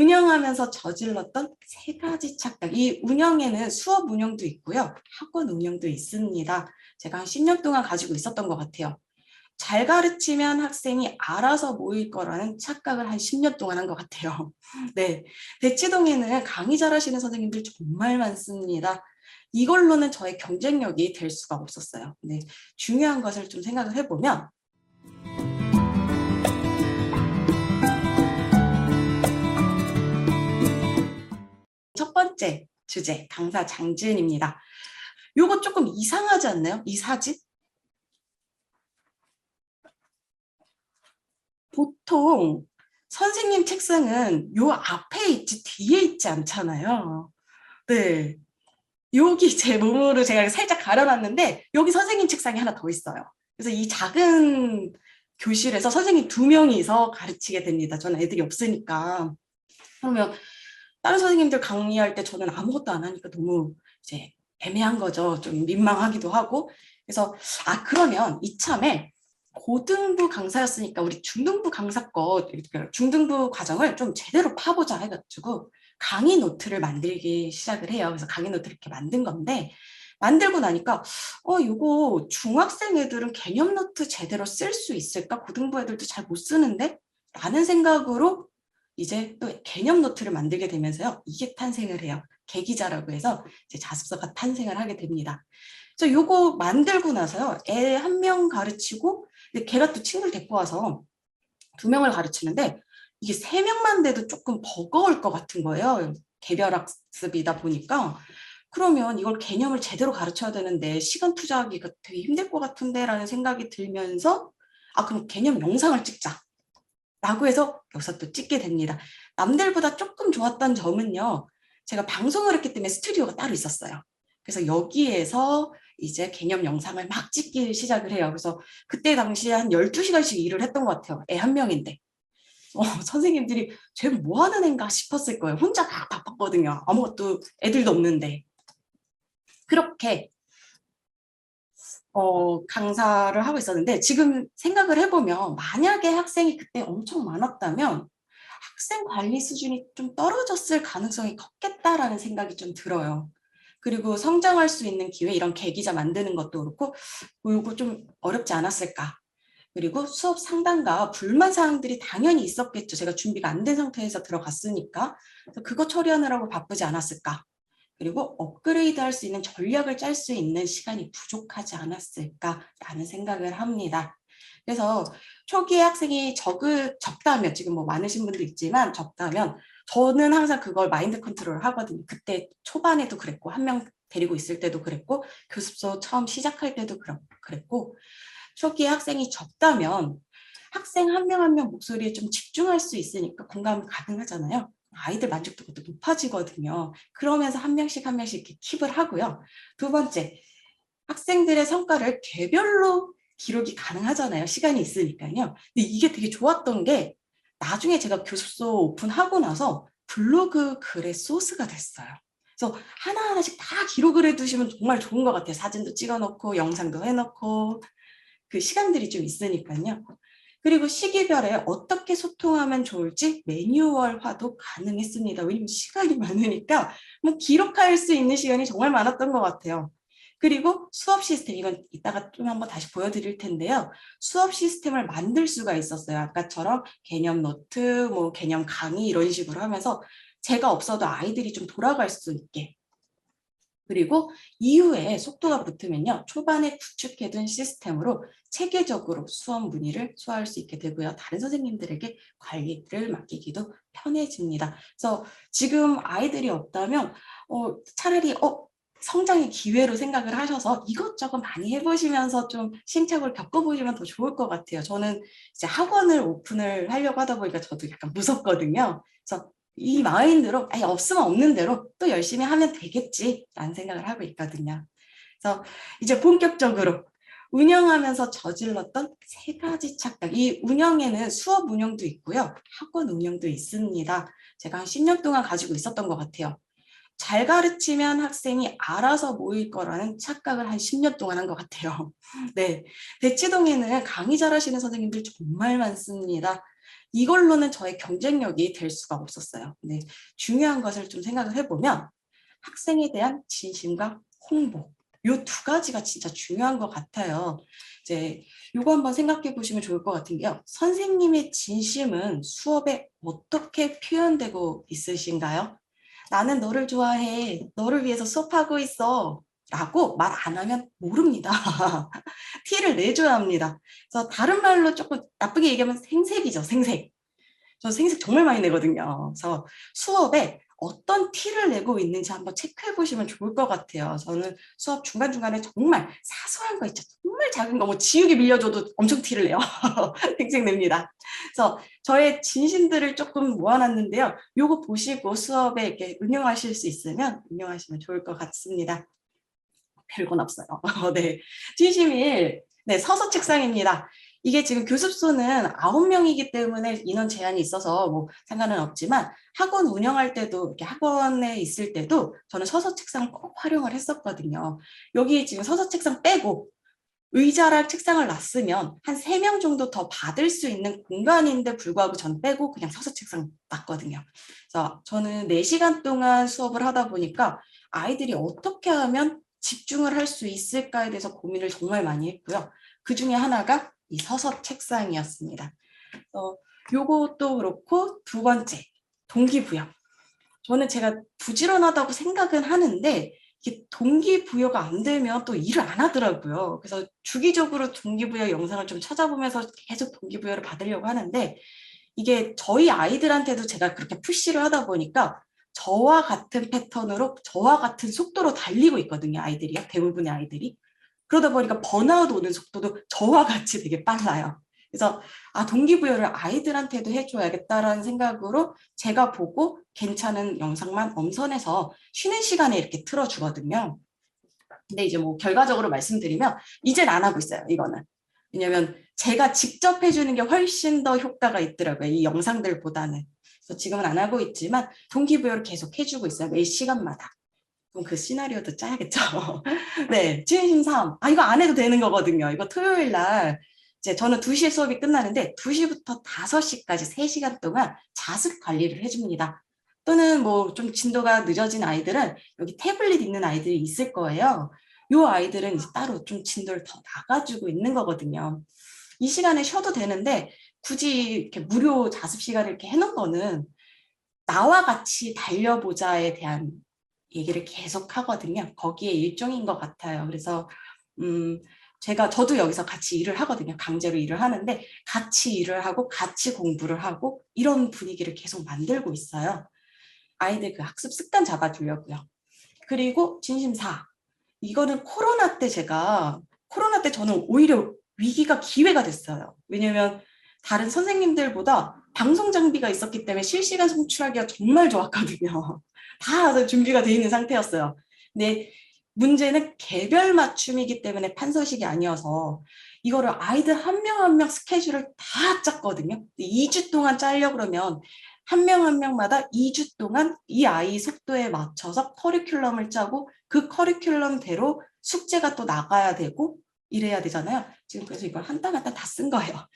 운영하면서 저질렀던 세 가지 착각. 이 운영에는 수업 운영도 있고요. 학원 운영도 있습니다. 제가 한 10년 동안 가지고 있었던 것 같아요. 잘 가르치면 학생이 알아서 모일 거라는 착각을 한 10년 동안 한 것 같아요. 네, 대치동에는 강의 잘하시는 선생님들 정말 많습니다. 이걸로는 저의 경쟁력이 될 수가 없었어요. 네, 중요한 것을 좀 생각을 해보면 첫 번째 주제, 강사 장지은입니다. 요거 조금 이상하지 않나요? 이 사진? 보통 선생님 책상은 요 앞에 있지 뒤에 있지 않잖아요. 네, 여기 제 몸으로 제가 살짝 가려놨는데 여기 선생님 책상이 하나 더 있어요. 그래서 이 작은 교실에서 선생님 2명이서 가르치게 됩니다. 저는 애들이 없으니까. 그러면 다른 선생님들 강의할 때 저는 아무것도 안 하니까 너무 이제 애매한 거죠. 좀 민망하기도 하고. 그래서 그러면 이참에 고등부 강사였으니까 우리 중등부 강사 중등부 과정을 좀 제대로 파보자 해가지고 강의 노트를 만들기 시작을 해요. 그래서 강의 노트를 이렇게 만든 건데 만들고 나니까 이거 중학생 애들은 개념 노트 제대로 쓸 수 있을까? 고등부 애들도 잘 못 쓰는데? 라는 생각으로 이제 또 개념 노트를 만들게 되면서요. 이게 탄생을 해요. 계기자라고 해서 이제 자습서가 탄생을 하게 됩니다. 그래서 요거 만들고 나서요. 애 한 명 가르치고 근데 걔가 또 친구를 데리고 와서 2명을 가르치는데 이게 3명만 돼도 조금 버거울 것 같은 거예요. 개별 학습이다 보니까. 그러면 이걸 개념을 제대로 가르쳐야 되는데 시간 투자하기가 되게 힘들 것 같은데 라는 생각이 들면서 그럼 개념 영상을 찍자. 라고 해서 여기서 또 찍게 됩니다. 남들보다 조금 좋았던 점은요. 제가 방송을 했기 때문에 스튜디오가 따로 있었어요. 그래서 여기에서 이제 개념 영상을 막 찍기 시작을 해요. 그래서 그때 당시에 한 12시간씩 일을 했던 것 같아요. 애 한 명인데. 선생님들이 쟤 뭐 하는 애인가 싶었을 거예요. 혼자 다 바빴거든요. 아무것도 애들도 없는데. 그렇게 강사를 하고 있었는데 지금 생각을 해보면 만약에 학생이 그때 엄청 많았다면 학생 관리 수준이 좀 떨어졌을 가능성이 컸겠다라는 생각이 좀 들어요. 그리고 성장할 수 있는 기회, 이런 계기자 만드는 것도 그렇고 이거 좀 어렵지 않았을까. 그리고 수업 상담과 불만 사항들이 당연히 있었겠죠. 제가 준비가 안 된 상태에서 들어갔으니까. 그래서 그거 처리하느라고 바쁘지 않았을까. 그리고 업그레이드 할 수 있는 전략을 짤 수 있는 시간이 부족하지 않았을까라는 생각을 합니다. 그래서 초기에 학생이 적다면, 지금 뭐 많으신 분도 있지만 적다면 저는 항상 그걸 마인드 컨트롤을 하거든요. 그때 초반에도 그랬고, 한 명 데리고 있을 때도 그랬고, 교습소 처음 시작할 때도 그랬고, 초기에 학생이 적다면 학생 한 명 한 명 목소리에 좀 집중할 수 있으니까 공감이 가능하잖아요. 아이들 만족도가 또 높아지거든요. 그러면서 한 명씩 한 명씩 이렇게 킵을 하고요. 두 번째, 학생들의 성과를 개별로 기록이 가능하잖아요. 시간이 있으니까요. 근데 이게 되게 좋았던 게 나중에 제가 교습소 오픈하고 나서 블로그 글의 소스가 됐어요. 그래서 하나하나씩 다 기록을 해두시면 정말 좋은 것 같아요. 사진도 찍어놓고 영상도 해놓고 그 시간들이 좀 있으니까요. 그리고 시기별에 어떻게 소통하면 좋을지 매뉴얼화도 가능했습니다. 왜냐면 시간이 많으니까 뭐 기록할 수 있는 시간이 정말 많았던 것 같아요. 그리고 수업 시스템, 이건 이따가 좀 한번 다시 보여드릴 텐데요. 수업 시스템을 만들 수가 있었어요. 아까처럼 개념 노트, 뭐 개념 강의 이런 식으로 하면서 제가 없어도 아이들이 좀 돌아갈 수 있게. 그리고 이후에 속도가 붙으면요. 초반에 구축해둔 시스템으로 체계적으로 수업 문의를 수화할 수 있게 되고요. 다른 선생님들에게 관리를 맡기기도 편해집니다. 그래서 지금 아이들이 없다면 차라리 성장의 기회로 생각을 하셔서 이것저것 많이 해보시면서 좀 시행착오를 겪어보시면 더 좋을 것 같아요. 저는 이제 학원을 오픈을 하려고 하다 보니까 저도 약간 무섭거든요. 그래서 이 마인드로 없으면 없는 대로 또 열심히 하면 되겠지라는 생각을 하고 있거든요. 그래서 이제 본격적으로 운영하면서 저질렀던 세 가지 착각. 이 운영에는 수업 운영도 있고요. 학원 운영도 있습니다. 제가 한 10년 동안 가지고 있었던 것 같아요. 잘 가르치면 학생이 알아서 모일 거라는 착각을 한 10년 동안 한 것 같아요. 네, 대치동에는 강의 잘하시는 선생님들 정말 많습니다. 이걸로는 저의 경쟁력이 될 수가 없었어요. 근데 중요한 것을 좀 생각을 해보면 학생에 대한 진심과 홍보, 요 두 가지가 진짜 중요한 것 같아요. 이제 요거 한번 생각해 보시면 좋을 것 같은 게요. 선생님의 진심은 수업에 어떻게 표현되고 있으신가요? 나는 너를 좋아해. 너를 위해서 수업하고 있어. 라고 말 안 하면 모릅니다. 티를 내줘야 합니다. 그래서 다른 말로 조금 나쁘게 얘기하면 생색이죠, 생색. 저 생색 정말 많이 내거든요. 그래서 수업에 어떤 티를 내고 있는지 한번 체크해 보시면 좋을 것 같아요. 저는 수업 중간중간에 정말 사소한 거 있죠. 정말 작은 거, 뭐 지우개 밀려줘도 엄청 티를 내요. 생색 냅니다. 그래서 저의 진심들을 조금 모아놨는데요. 요거 보시고 수업에 이렇게 응용하실 수 있으면 응용하시면 좋을 것 같습니다. 별건 없어요. 네. 진심일, 네, 서서 책상입니다. 이게 지금 교습소는 9명이기 때문에 인원 제한이 있어서 뭐 상관은 없지만 학원 운영할 때도 이렇게 학원에 있을 때도 저는 서서 책상을 꼭 활용을 했었거든요. 여기 지금 서서 책상 빼고 의자랑 책상을 놨으면 한 3명 정도 더 받을 수 있는 공간인데 불구하고 전 빼고 그냥 서서 책상 놨거든요. 그래서 저는 4시간 동안 수업을 하다 보니까 아이들이 어떻게 하면 집중을 할 수 있을까에 대해서 고민을 정말 많이 했고요. 그 중에 하나가 이 서서 책상이었습니다. 요것도 그렇고 두 번째, 동기부여. 저는 제가 부지런하다고 생각은 하는데 이게 동기부여가 안 되면 또 일을 안 하더라고요. 그래서 주기적으로 동기부여 영상을 좀 찾아보면서 계속 동기부여를 받으려고 하는데 이게 저희 아이들한테도 제가 그렇게 푸시를 하다 보니까 저와 같은 패턴으로 저와 같은 속도로 달리고 있거든요. 아이들이요. 대부분의 아이들이. 그러다 보니까 번아웃 오는 속도도 저와 같이 되게 빨라요. 그래서 동기부여를 아이들한테도 해줘야겠다라는 생각으로 제가 보고 괜찮은 영상만 엄선해서 쉬는 시간에 이렇게 틀어주거든요. 근데 이제 뭐 결과적으로 말씀드리면 이젠 안 하고 있어요. 이거는. 왜냐면 제가 직접 해주는 게 훨씬 더 효과가 있더라고요. 이 영상들보다는. 그래서 지금은 안 하고 있지만 동기부여를 계속 해주고 있어요. 매 시간마다. 그럼 그 시나리오도 짜야겠죠. 네, 진심 3. 이거 안 해도 되는 거거든요. 이거 토요일 날 이제 저는 2시에 수업이 끝나는데 2시부터 5시까지 3시간 동안 자습 관리를 해줍니다. 또는 뭐 좀 진도가 늦어진 아이들은 여기 태블릿 있는 아이들이 있을 거예요. 요 아이들은 이제 따로 좀 진도를 더 나가지고 있는 거거든요. 이 시간에 쉬어도 되는데 굳이 이렇게 무료 자습 시간을 이렇게 해놓은 거는 나와 같이 달려보자에 대한 얘기를 계속 하거든요. 거기에 일종인 것 같아요. 그래서 저도 여기서 같이 일을 하거든요. 강제로 일을 하는데 같이 일을 하고 같이 공부를 하고 이런 분위기를 계속 만들고 있어요. 아이들 그 학습 습관 잡아주려고요. 그리고 진심사. 이거는 코로나 때 저는 오히려 위기가 기회가 됐어요. 왜냐면 다른 선생님들보다 방송 장비가 있었기 때문에 실시간 송출하기가 정말 좋았거든요. 다 준비가 돼 있는 상태였어요. 근데 문제는 개별 맞춤이기 때문에 판서식이 아니어서 이거를 아이들 한 명 한 명 스케줄을 다 짰거든요. 2주 동안 짜려 그러면 한 명 한 명마다 2주 동안 이 아이 속도에 맞춰서 커리큘럼을 짜고 그 커리큘럼대로 숙제가 또 나가야 되고 이래야 되잖아요. 지금 그래서 이걸 한 땀 한 땀 다 쓴 거예요.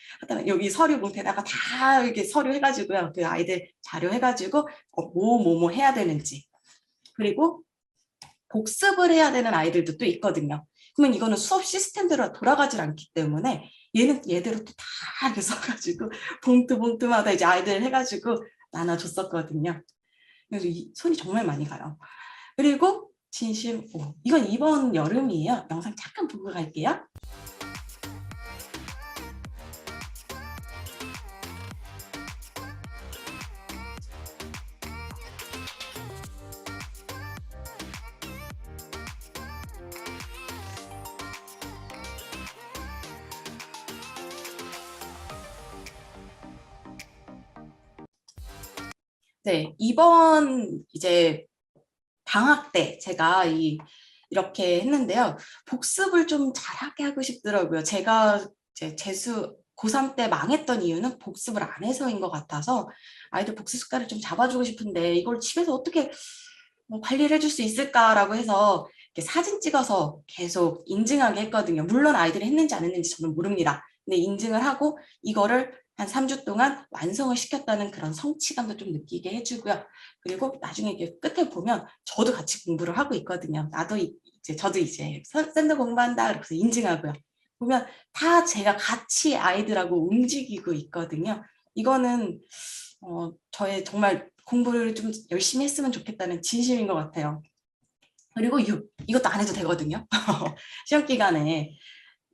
여기 서류 봉투에다가 다 이렇게 서류 해가지고요. 그 아이들 자료 해가지고 뭐 해야 되는지. 그리고 복습을 해야 되는 아이들도 또 있거든요. 그러면 이거는 수업 시스템대로 돌아가질 않기 때문에 얘대로 또 다 이렇게 써가지고 봉투마다 이제 아이들 해가지고 나눠줬었거든요. 그래서 손이 정말 많이 가요. 그리고 진심, 이건 이번 여름이에요. 영상 잠깐 보고 갈게요. 네, 이번 이제 방학 때 제가 이렇게 했는데요. 복습을 좀 잘하게 하고 싶더라고요. 제가 이제 재수 고3 때 망했던 이유는 복습을 안 해서인 것 같아서 아이들 복습 습관을 좀 잡아주고 싶은데 이걸 집에서 어떻게 관리를 해줄 수 있을까라고 해서 이렇게 사진 찍어서 계속 인증하게 했거든요. 물론 아이들이 했는지 안 했는지 저는 모릅니다. 근데 인증을 하고 이거를 한 3주 동안 완성을 시켰다는 그런 성취감도 좀 느끼게 해주고요. 그리고 나중에 이게 끝에 보면 저도 같이 공부를 하고 있거든요. 저도 이제 샌드 공부한다 그래서 인증하고요. 보면 다 제가 같이 아이들하고 움직이고 있거든요. 이거는 저의 정말 공부를 좀 열심히 했으면 좋겠다는 진심인 것 같아요. 그리고 이것도 안 해도 되거든요. 시험 기간에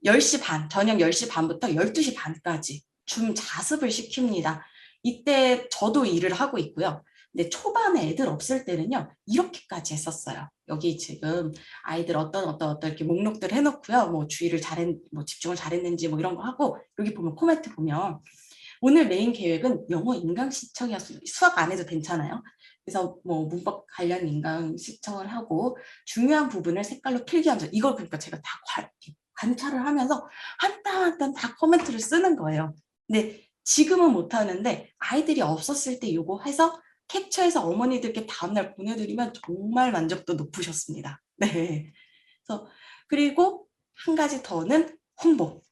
10시 반, 저녁 10시 반부터 12시 반까지 줌 자습을 시킵니다. 이때 저도 일을 하고 있고요. 근데 초반에 애들 없을 때는요, 이렇게까지 했었어요. 여기 지금 아이들 어떤 이렇게 목록들 해놓고요. 뭐 주의를 뭐 집중을 잘했는지 뭐 이런 거 하고, 여기 보면 코멘트 보면 오늘 메인 계획은 영어 인강 시청이었어요. 수학 안 해도 괜찮아요. 그래서 뭐 문법 관련 인강 시청을 하고 중요한 부분을 색깔로 필기하면서 이걸 그러니까 제가 다 관찰을 하면서 한 땀 한 땀 다 코멘트를 쓰는 거예요. 근데 지금은 못하는데 아이들이 없었을 때 이거 해서 캡처해서 어머니들께 다음날 보내드리면 정말 만족도 높으셨습니다. 네. 그래서 그리고 한 가지 더는 홍보.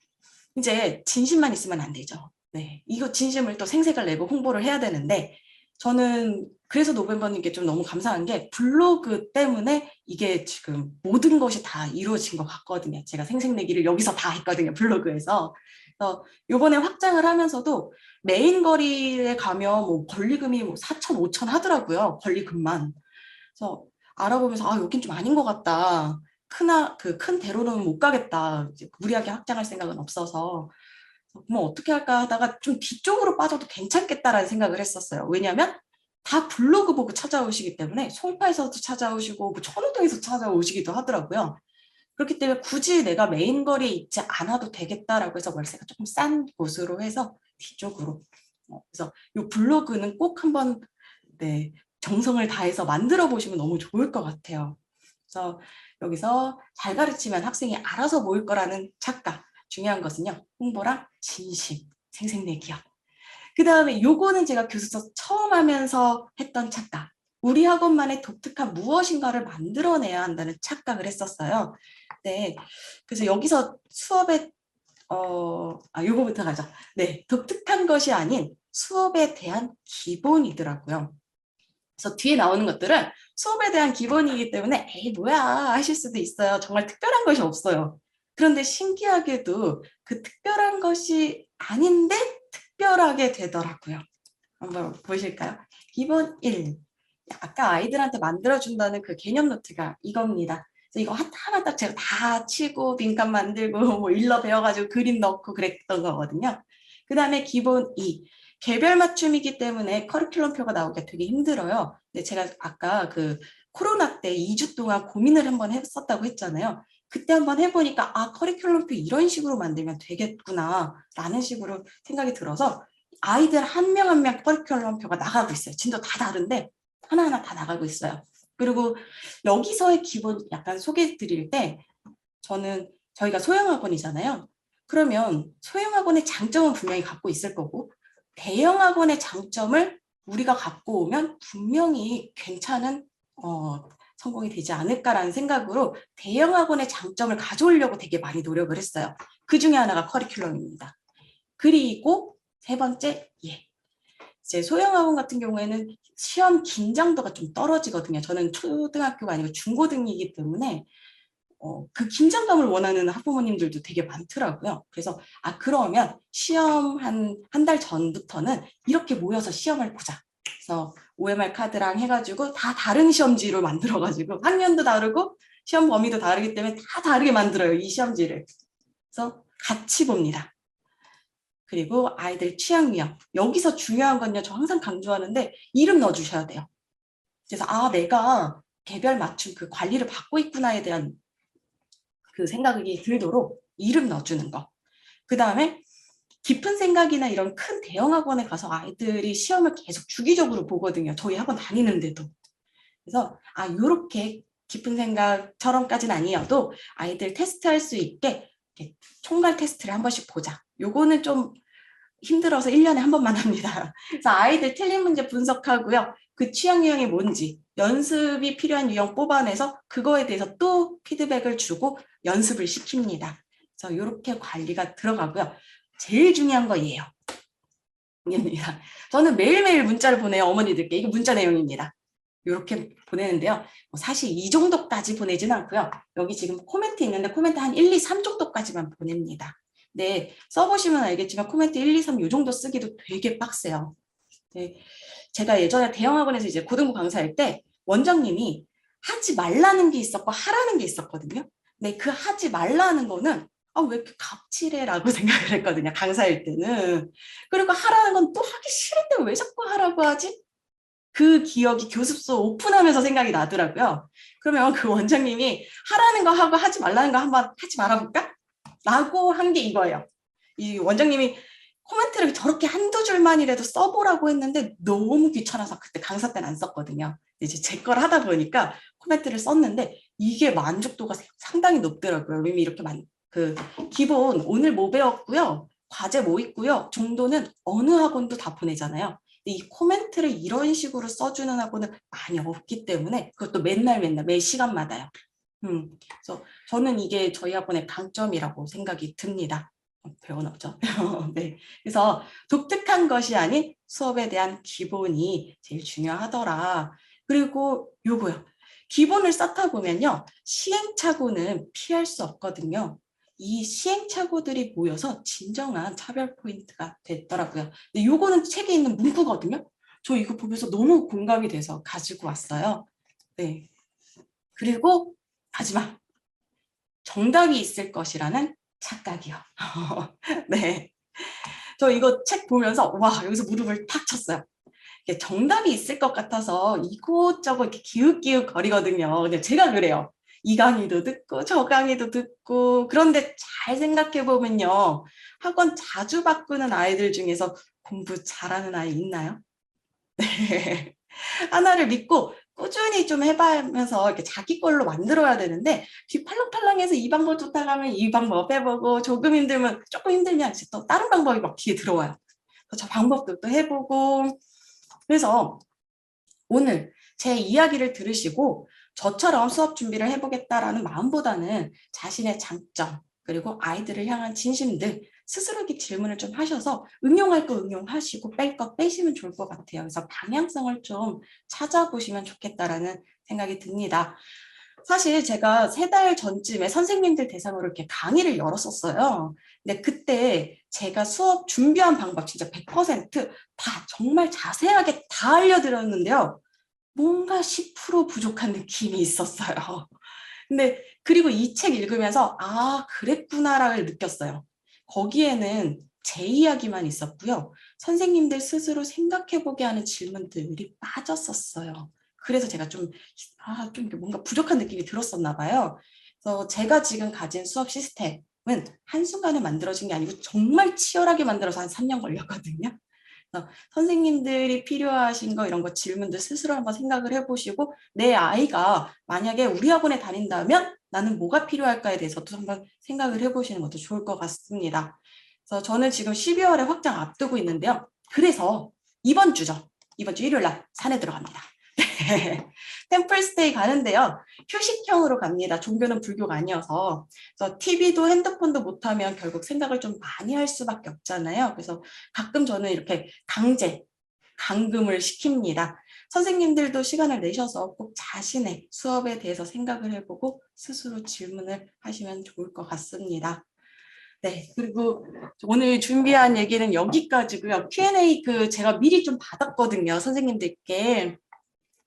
이제 진심만 있으면 안 되죠. 네, 이거 진심을 또 생색을 내고 홍보를 해야 되는데 저는 그래서 노벤버님께 좀 너무 감사한 게 블로그 때문에 이게 지금 모든 것이 다 이루어진 것 같거든요. 제가 생색내기를 여기서 다 했거든요. 블로그에서. 그래서 요번에 확장을 하면서도 메인 거리에 가면 뭐 권리금이 뭐 4천, 5천 하더라고요. 권리금만. 그래서 알아보면서 여긴 좀 아닌 것 같다. 큰 대로는 못 가겠다. 이제 무리하게 확장할 생각은 없어서 뭐 어떻게 할까 하다가 좀 뒤쪽으로 빠져도 괜찮겠다라는 생각을 했었어요. 왜냐하면 다 블로그 보고 찾아오시기 때문에 송파에서도 찾아오시고 뭐 천호동에서 찾아오시기도 하더라고요. 그렇기 때문에 굳이 내가 메인 거리에 있지 않아도 되겠다라고 해서 월세가 조금 싼 곳으로 해서 뒤쪽으로. 그래서 이 블로그는 꼭 한번 네, 정성을 다해서 만들어 보시면 너무 좋을 것 같아요. 그래서 여기서 잘 가르치면 학생이 알아서 모일 거라는 착각. 중요한 것은요. 홍보랑 진심, 생색내기요. 그 다음에 요거는 제가 교수서 처음 하면서 했던 착각. 우리 학원만의 독특한 무엇인가를 만들어내야 한다는 착각을 했었어요. 네. 그래서 여기서 수업에 요거부터 가자. 네. 독특한 것이 아닌 수업에 대한 기본이더라고요. 그래서 뒤에 나오는 것들은 수업에 대한 기본이기 때문에 에이 뭐야 하실 수도 있어요. 정말 특별한 것이 없어요. 그런데 신기하게도 그 특별한 것이 아닌데 특별하게 되더라고요. 한번 보실까요? 기본 1. 아까 아이들한테 만들어준다는 그 개념 노트가 이겁니다. 그래서 이거 하나하나 딱 제가 다 치고 빈칸 만들고 뭐 일러 배워가지고 그림 넣고 그랬던 거거든요. 그 다음에 기본 2. 개별 맞춤이기 때문에 커리큘럼표가 나오기가 되게 힘들어요. 근데 제가 아까 그 코로나 때 2주 동안 고민을 한번 했었다고 했잖아요. 그때 한번 해보니까 커리큘럼표 이런 식으로 만들면 되겠구나 라는 식으로 생각이 들어서 아이들 한 명 한 명 커리큘럼표가 나가고 있어요. 진도 다 다른데 하나하나 다 나가고 있어요. 그리고 여기서의 기본 약간 소개 드릴 때 저희가 소형학원이잖아요. 그러면 소형학원의 장점은 분명히 갖고 있을 거고 대형학원의 장점을 우리가 갖고 오면 분명히 괜찮은 성공이 되지 않을까라는 생각으로 대형학원의 장점을 가져오려고 되게 많이 노력을 했어요. 그 중에 하나가 커리큘럼입니다. 그리고 세 번째, 이제 소형학원 같은 경우에는 시험 긴장도가 좀 떨어지거든요. 저는 초등학교가 아니고 중고등이기 때문에 그 긴장감을 원하는 학부모님들도 되게 많더라고요. 그래서 그러면 시험 한 달 전부터는 이렇게 모여서 시험을 보자. 그래서 OMR 카드랑 해가지고 다 다른 시험지로 만들어가지고 학년도 다르고 시험 범위도 다르기 때문에 다 다르게 만들어요. 이 시험지를. 그래서 같이 봅니다. 그리고 아이들 취향 유형. 여기서 중요한 건요. 저 항상 강조하는데 이름 넣어주셔야 돼요. 그래서 내가 개별 맞춤 그 관리를 받고 있구나에 대한 그 생각이 들도록 이름 넣어주는 거. 그 다음에 깊은 생각이나 이런 큰 대형 학원에 가서 아이들이 시험을 계속 주기적으로 보거든요. 저희 학원 다니는데도. 그래서 이렇게 깊은 생각처럼까지는 아니어도 아이들 테스트할 수 있게 총괄 테스트를 한 번씩 보자. 요거는 좀 힘들어서 1년에 한 번만 합니다. 그래서 아이들 틀린 문제 분석하고요. 그 취향 유형이 뭔지 연습이 필요한 유형 뽑아내서 그거에 대해서 또 피드백을 주고 연습을 시킵니다. 그래서 이렇게 관리가 들어가고요. 제일 중요한 거 얘예요. 입니다. 저는 매일매일 문자를 보내요, 어머니들께. 이게 문자 내용입니다. 이렇게 보내는데요. 사실 이 정도까지 보내지는 않고요. 여기 지금 코멘트 있는데 코멘트 한 1, 2, 3 정도까지만 보냅니다. 네, 써보시면 알겠지만 코멘트 1, 2, 3 이 정도 쓰기도 되게 빡세요. 네, 제가 예전에 대형학원에서 이제 고등부 강사할 때 원장님이 하지 말라는 게 있었고 하라는 게 있었거든요. 근데 그 하지 말라는 거는 왜 이렇게 갑질해라고 생각을 했거든요. 강사일 때는. 그리고 하라는 건 또 하기 싫은데 왜 자꾸 하라고 하지? 그 기억이 교습소 오픈하면서 생각이 나더라고요. 그러면 그 원장님이 하라는 거 하고 하지 말라는 거 한번 하지 말아볼까? 라고 한 게 이거예요. 이 원장님이 코멘트를 저렇게 한두 줄만이라도 써보라고 했는데 너무 귀찮아서 그때 강사 때는 안 썼거든요. 이제 제 걸 하다 보니까 코멘트를 썼는데 이게 만족도가 상당히 높더라고요. 이미 이렇게 그 기본 오늘 뭐 배웠고요. 과제 뭐 있고요. 정도는 어느 학원도 다 보내잖아요. 이 코멘트를 이런 식으로 써주는 학원은 많이 없기 때문에 그것도 맨날 매 시간마다요. 그래서 저는 이게 저희 학원의 강점이라고 생각이 듭니다. 배워놓죠. 네. 그래서 독특한 것이 아닌 수업에 대한 기본이 제일 중요하더라. 그리고 요거요. 기본을 쌓다 보면요. 시행착오는 피할 수 없거든요. 이 시행착오들이 모여서 진정한 차별 포인트가 됐더라고요. 근데 요거는 책에 있는 문구거든요. 저 이거 보면서 너무 공감이 돼서 가지고 왔어요. 네. 그리고 마지막 정답이 있을 것이라는 착각이요. 네. 저 이거 책 보면서 와 여기서 무릎을 탁 쳤어요. 정답이 있을 것 같아서 이곳저곳 이렇게 기웃기웃 거리거든요. 근데 제가 그래요. 이 강의도 듣고 저 강의도 듣고 그런데 잘 생각해 보면요. 학원 자주 바꾸는 아이들 중에서 공부 잘하는 아이 있나요? 네. 하나를 믿고 꾸준히 좀 해봐면서 이렇게 자기 걸로 만들어야 되는데 뒤팔랑팔랑해서 이 방법 좋다고 하면 이 방법 해보고 조금 힘들면 조금 힘들면 이제 또 다른 방법이 막 뒤에 들어와요. 저 방법도 또 해보고 그래서 오늘 제 이야기를 들으시고 저처럼 수업 준비를 해보겠다라는 마음보다는 자신의 장점 그리고 아이들을 향한 진심들 스스로 이렇게 질문을 좀 하셔서 응용할 거 응용하시고 뺄 거 빼시면 좋을 것 같아요. 그래서 방향성을 좀 찾아보시면 좋겠다라는 생각이 듭니다. 사실 제가 3달 전쯤에 선생님들 대상으로 이렇게 강의를 열었었어요. 근데 그때 제가 수업 준비한 방법 진짜 100%다 정말 자세하게 다 알려드렸는데요. 뭔가 10% 부족한 느낌이 있었어요. 근데 그리고 이 책 읽으면서 그랬구나를 느꼈어요. 거기에는 제 이야기만 있었고요. 선생님들 스스로 생각해보게 하는 질문들이 빠졌었어요. 그래서 제가 좀 뭔가 부족한 느낌이 들었었나 봐요. 그래서 제가 지금 가진 수업 시스템은 한순간에 만들어진 게 아니고 정말 치열하게 만들어서 한 3년 걸렸거든요. 선생님들이 필요하신 거 이런 거 질문들 스스로 한번 생각을 해보시고 내 아이가 만약에 우리 학원에 다닌다면 나는 뭐가 필요할까에 대해서도 한번 생각을 해보시는 것도 좋을 것 같습니다. 그래서 저는 지금 12월에 확장 앞두고 있는데요. 그래서 이번 주 일요일 날 산에 들어갑니다. 템플스테이 가는데요. 휴식형으로 갑니다. 종교는 불교가 아니어서. 그래서 TV도 핸드폰도 못하면 결국 생각을 좀 많이 할 수밖에 없잖아요. 그래서 가끔 저는 이렇게 감금을 시킵니다. 선생님들도 시간을 내셔서 꼭 자신의 수업에 대해서 생각을 해보고 스스로 질문을 하시면 좋을 것 같습니다. 네, 그리고 오늘 준비한 얘기는 여기까지고요. Q&A 제가 미리 좀 받았거든요, 선생님들께.